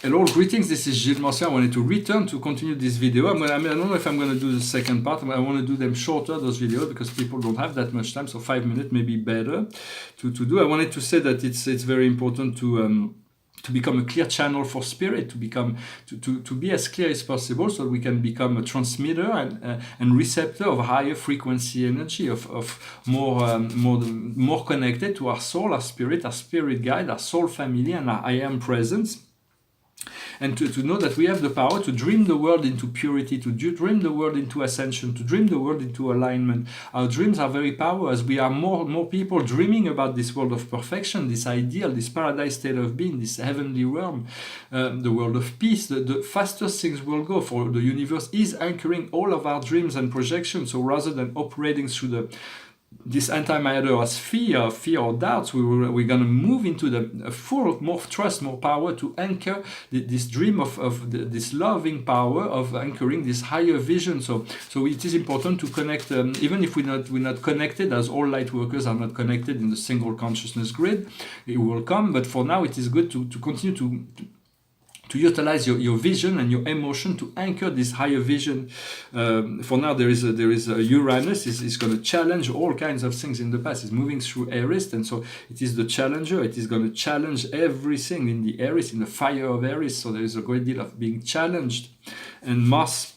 Hello, greetings, this is Gilles Morcier. I wanted to return to continue this video. I don't know if I'm going to do the second part. I want to do them shorter, those videos, because people don't have that much time, so 5 minutes may be better to do. I wanted to say that it's very important to become a clear channel for spirit, to be as clear as possible, so we can become a transmitter and receptor of higher frequency energy, of more connected to our soul, our spirit guide, our soul family, and our I am presence. And to know that we have the power to dream the world into purity, to dream the world into ascension, to dream the world into alignment. Our dreams are very powerful, as we are more people dreaming about this world of perfection, this ideal, this paradise state of being, this heavenly realm, the world of peace. The faster things will go, for the universe is anchoring all of our dreams and projections. So rather than operating through this antimatter as fear or doubts, we're going to move into the full, more trust, more power to anchor this dream of this loving power of anchoring this higher vision. So it is important to connect, even if we're not connected, as all light workers are not connected in the single consciousness grid. It will come, but for now it is good to continue to utilize your vision and your emotion to anchor this higher vision. For now, there is a Uranus is going to challenge all kinds of things in the past. It's moving through Aries, and so it is the challenger. It is going to challenge everything in the Aries, in the fire of Aries. So there is a great deal of being challenged. And Mars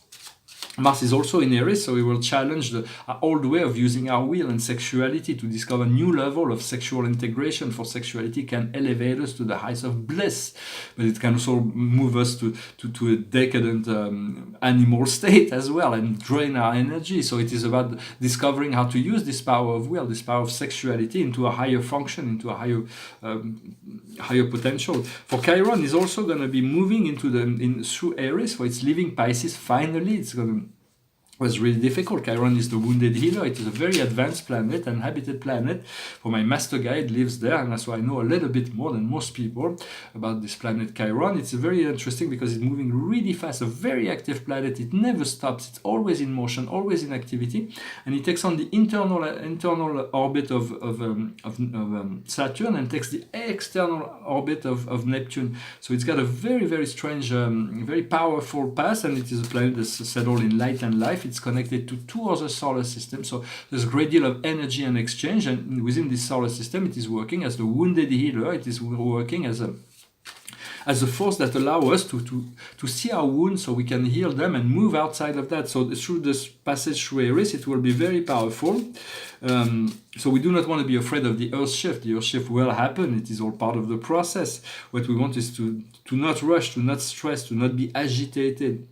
is also in Aries, so it will challenge the old way of using our will and sexuality to discover a new level of sexual integration. For sexuality can elevate us to the heights of bliss, but it can also move us to a decadent animal state as well, and drain our energy. So it is about discovering how to use this power of will, this power of sexuality, into a higher function, into a higher potential. For Chiron is also going to be moving into through Aries, for it's leaving Pisces. Finally, it's going to was really difficult. Chiron is the wounded healer. It is a very advanced planet, an inhabited planet. For my master guide lives there, and that's why I know a little bit more than most people about this planet Chiron. It's very interesting because it's moving really fast, a very active planet. It never stops. It's always in motion, always in activity, and it takes on the internal orbit of Saturn and takes the external orbit of Neptune. So it's got a very, very strange, very powerful path, and it is a planet that's settled in light and life. It's connected to two other solar systems, so there's a great deal of energy and exchange, and within this solar system it is working as the wounded healer. It is working as a force that allows us to see our wounds so we can heal them and move outside of that. So through this passage through Aries, it will be very powerful. So we do not want to be afraid of the earth shift. The earth shift will happen. It is all part of the process. What we want is to not rush, to not stress, to not be agitated,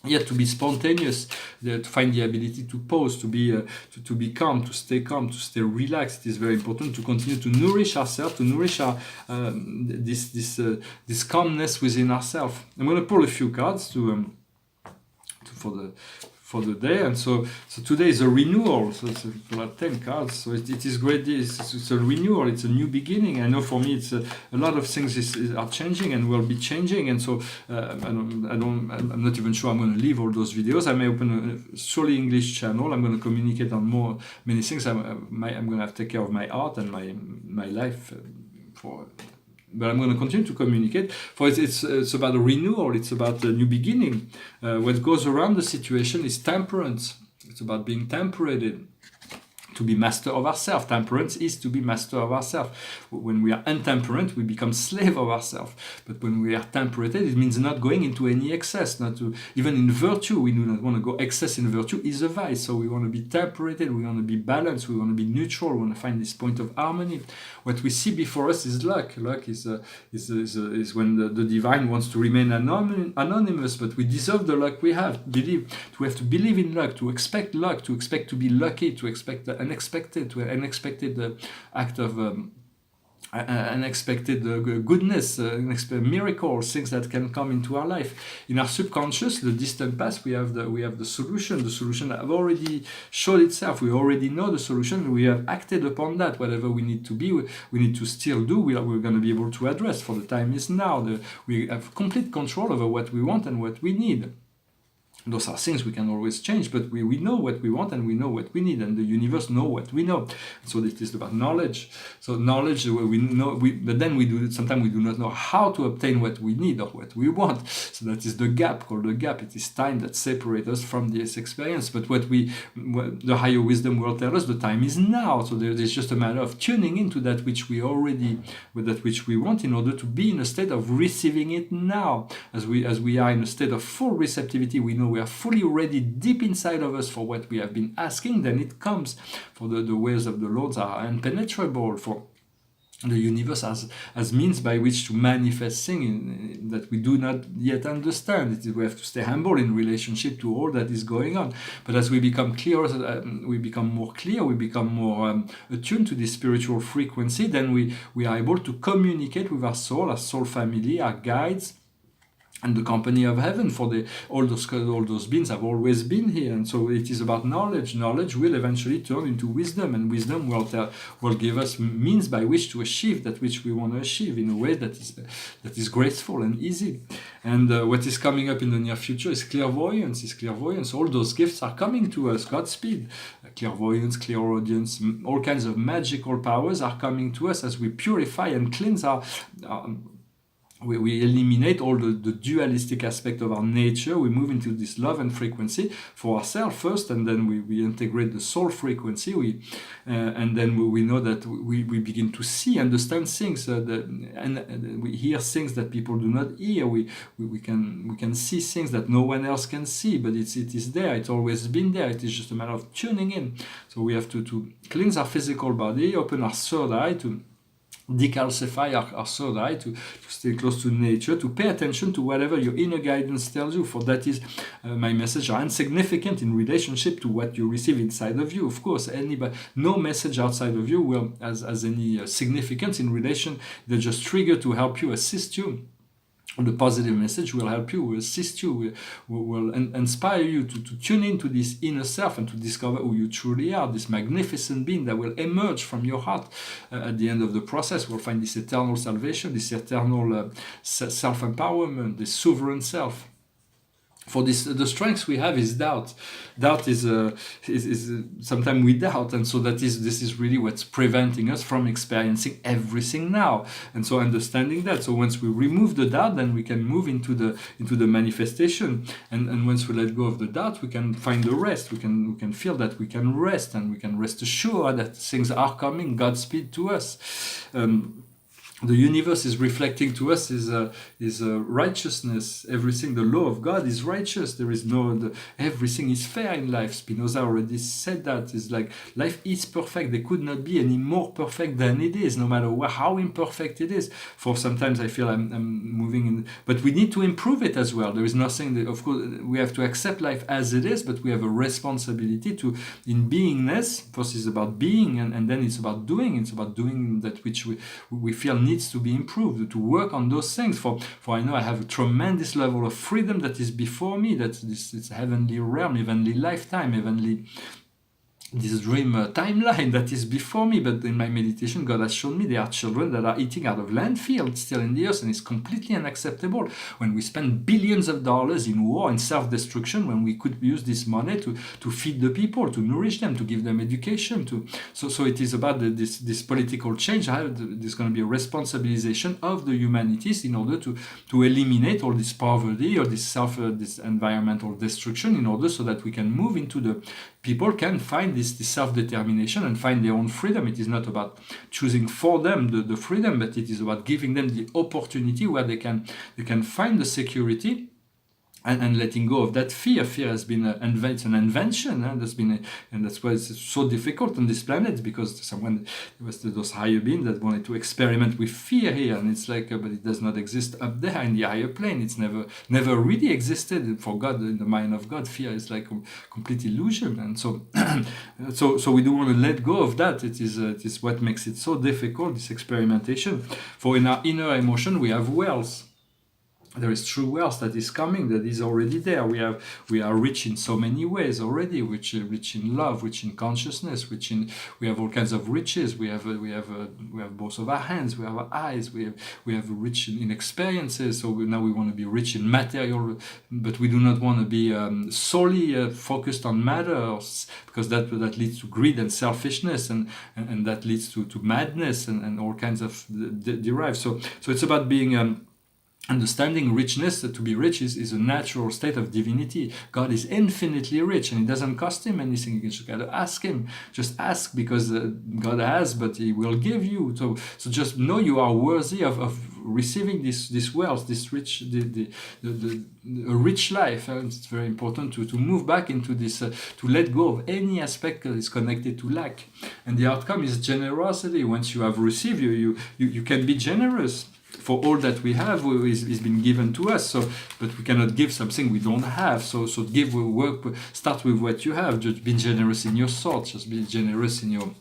yet to be spontaneous, to find the ability to pause, to be calm, to stay relaxed. It is very important to continue to nourish ourselves, to nourish our this calmness within ourselves. I'm going to pull a few cards for the day, and so today is a renewal. So people have 10 cards, so it is great. It's a renewal. It's a new beginning. I know for me, it's a lot of things are changing and will be changing, and so I'm not even sure I'm going to leave all those videos. I may open a solely English channel. I'm going to communicate on many things. I'm going to have to take care of my art and my life but I'm going to continue to communicate. For it's about a renewal. It's about a new beginning. What goes around the situation is temperance. It's about being temperated, to be master of ourselves. Temperance is to be master of ourselves. When we are intemperate, we become slave of ourselves. But when we are temperated, it means not going into any excess. Even in virtue, we do not want to go excess in virtue is a vice. So we want to be temperated, we want to be balanced, we want to be neutral, we want to find this point of harmony. What we see before us is luck. Luck is when the divine wants to remain anonymous, but we deserve the luck we have. We have to believe in luck, to expect to be lucky, to expect the unexpected act of unexpected goodness, miracles, things that can come into our life. In our subconscious, the distant past, we have the solution. The solution have already showed itself. We already know the solution. We have acted upon that. Whatever we need to be, we need to still do. We're going to be able to address. For the time is now. We have complete control over what we want and what we need. Those are things we can always change, but we know what we want and we know what we need, and the universe know what we know. So it is about knowledge. So knowledge, we know, but then we do, sometimes we do not know how to obtain what we need or what we want. So that is the gap, called the gap. It is time that separates us from this experience. But what the higher wisdom will tell us, the time is now. So there's just a matter of tuning into that which we already, with that which we want, in order to be in a state of receiving it now. As we are in a state of full receptivity, we know we are fully ready deep inside of us for what we have been asking, then it comes. For the ways of the Lord are impenetrable, for the universe as means by which to manifest things that we do not yet understand. We have to stay humble in relationship to all that is going on. But as we become clearer, we become more clear, we become more attuned to this spiritual frequency, then we are able to communicate with our soul family, our guides, and the company of heaven. For all those beings have always been here, and so it is about knowledge. Knowledge will eventually turn into wisdom, and wisdom will give us means by which to achieve that which we want to achieve in a way that is graceful and easy. And what is coming up in the near future is clairvoyance. All those gifts are coming to us. Godspeed. Clairvoyance, clairaudience, all kinds of magical powers are coming to us as we purify and cleanse we eliminate all the dualistic aspect of our nature. We move into this love and frequency for ourselves first, and then we integrate the soul frequency. And then we know that we begin to see, understand things, and we hear things that people do not hear. We can see things that no one else can see, but it is there. It's always been there. It is just a matter of tuning in. So we have to cleanse our physical body, open our third eye, to decalcify our third eye, to stay close to nature, to pay attention to whatever your inner guidance tells you, for that is my message are insignificant in relationship to what you receive inside of you. Of course, no message outside of you will has any significance in relation. They're just triggered to help you, assist you. The positive message will help you, will assist you, will inspire you to tune into this inner self and to discover who you truly are, this magnificent being that will emerge from your heart. At the end of the process, we'll find this eternal salvation, this eternal self-empowerment, this sovereign self. For this, the strength we have is doubt. Doubt is sometimes we doubt, and so this is really what's preventing us from experiencing everything now. And so understanding that, so once we remove the doubt, then we can move into the manifestation. And once we let go of the doubt, we can find the rest. We can feel that we can rest, and we can rest assured that things are coming. Godspeed to us. The universe is reflecting to us is righteousness. Everything, the law of God is righteous. There is everything is fair in life. Spinoza already said that. It's like life is perfect. There could not be any more perfect than it is, no matter how imperfect it is. For sometimes I feel I'm moving in, but we need to improve it as well. There is nothing that, of course, we have to accept life as it is, but we have a responsibility to, in beingness. First is about being, and then it's about doing. It's about doing that which we feel needs to be improved, to work on those things. For I know I have a tremendous level of freedom that is before me, that it's heavenly realm, heavenly lifetime, heavenly this dream timeline that is before me. But in my meditation, God has shown me there are children that are eating out of landfills still in the earth, and it's completely unacceptable when we spend billions of dollars in war and self-destruction, when we could use this money to feed the people, to nourish them, to give them education. So it is about this political change. There's going to be a responsibilization of the humanities in order to eliminate all this poverty or this environmental destruction, in order so that we can move into the people can find this self-determination and find their own freedom. It is not about choosing for them the freedom, but it is about giving them the opportunity where they can find the security and letting go of that fear. Fear has been an invention. And that's why it's so difficult on this planet, because it was those higher beings that wanted to experiment with fear here, and it's like, but it does not exist up there in the higher plane. It's never really existed for God. In the mind of God, fear is like a complete illusion, and so so we do want to let go of that. It is what makes it so difficult, this experimentation. For in our inner emotion, we have wells. there is true wealth that is coming, that is already there. We are rich in so many ways already, rich in love, rich in consciousness, we have all kinds of riches. We have both of our hands, we have our eyes, we have rich in experiences. So now we want to be rich in material, but we do not want to be solely focused on matter, because that leads to greed and selfishness, and that leads to madness and all kinds of derive. So it's about being understanding richness. That to be rich is a natural state of divinity. God is infinitely rich, and it doesn't cost him anything. You can just gotta ask him. Just ask, because God has, but he will give you. So just know you are worthy of receiving this wealth, this rich, a rich life. It's very important to move back into this, to let go of any aspect that is connected to lack. And the outcome is generosity. Once you have received, you can be generous. For all that we have is been given to us. So, but we cannot give something we don't have. So give work. Start with what you have. Just be generous in your thoughts. Just be generous in your.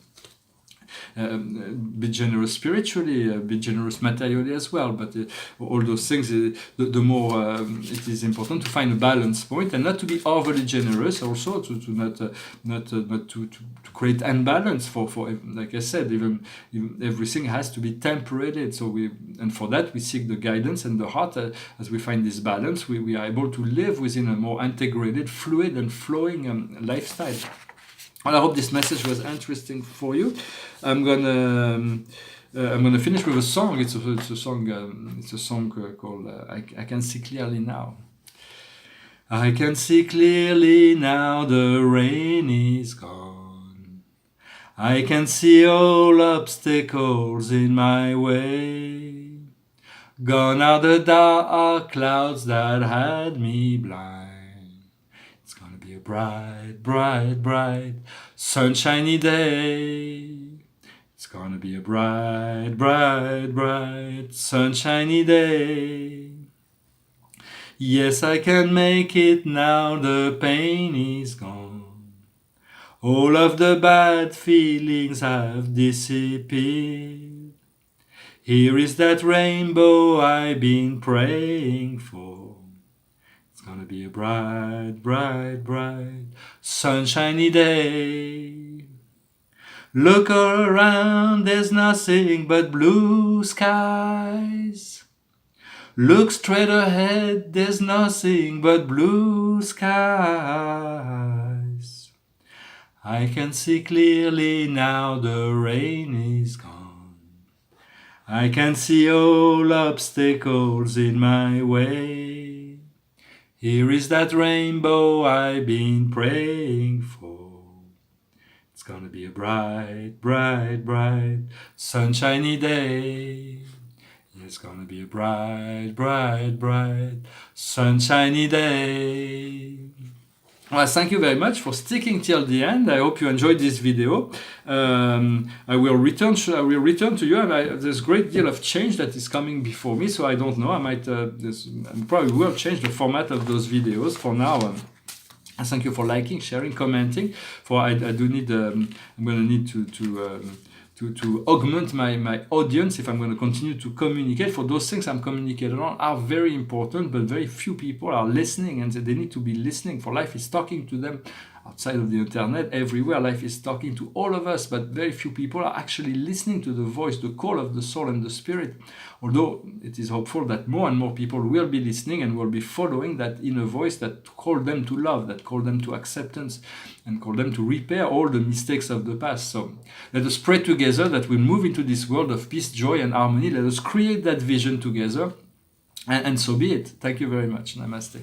Be generous spiritually, be generous materially as well. But all those things, the more it is important to find a balance point, and not to be overly generous. Also to not to create imbalance. For like I said, even everything has to be temperated. So and for that we seek the guidance and the heart. As we find this balance, we are able to live within a more integrated, fluid, and flowing lifestyle. Well, I hope this message was interesting for you. I'm gonna finish with a song. It's a song called "I Can See Clearly Now." I can see clearly now, the rain is gone. I can see all obstacles in my way. Gone are the dark clouds that had me blind. It's gonna be a bright, bright, bright, sunshiny day. It's gonna be a bright, bright, bright, sunshiny day. Yes, I can make it now, the pain is gone. All of the bad feelings have disappeared. Here is that rainbow I've been praying for. It's gonna be a bright, bright, bright, sunshiny day. Look all around, there's nothing but blue skies. Look straight ahead, there's nothing but blue skies. I can see clearly now, the rain is gone. I can see all obstacles in my way. Here is that rainbow I've been praying for. It's gonna be a bright, bright, bright, sunshiny day. It's gonna be a bright, bright, bright, sunshiny day. Well, thank you very much for sticking till the end. I hope you enjoyed this video. I will return to you. There's a great deal of change that is coming before me, so I don't know. I probably will change the format of those videos. For now, thank you for liking, sharing, commenting. I do need. I'm going to need to augment my audience if I'm going to continue to communicate. For those things I'm communicating on are very important, but very few people are listening, and they need to be listening. For life is talking to them outside of the internet, everywhere. Life is talking to all of us, but very few people are actually listening to the voice, the call of the soul and the spirit. Although it is hopeful that more and more people will be listening and will be following that inner voice that called them to love, that called them to acceptance, and called them to repair all the mistakes of the past. So let us pray together that we move into this world of peace, joy, and harmony. Let us create that vision together, and so be it. Thank you very much. Namaste.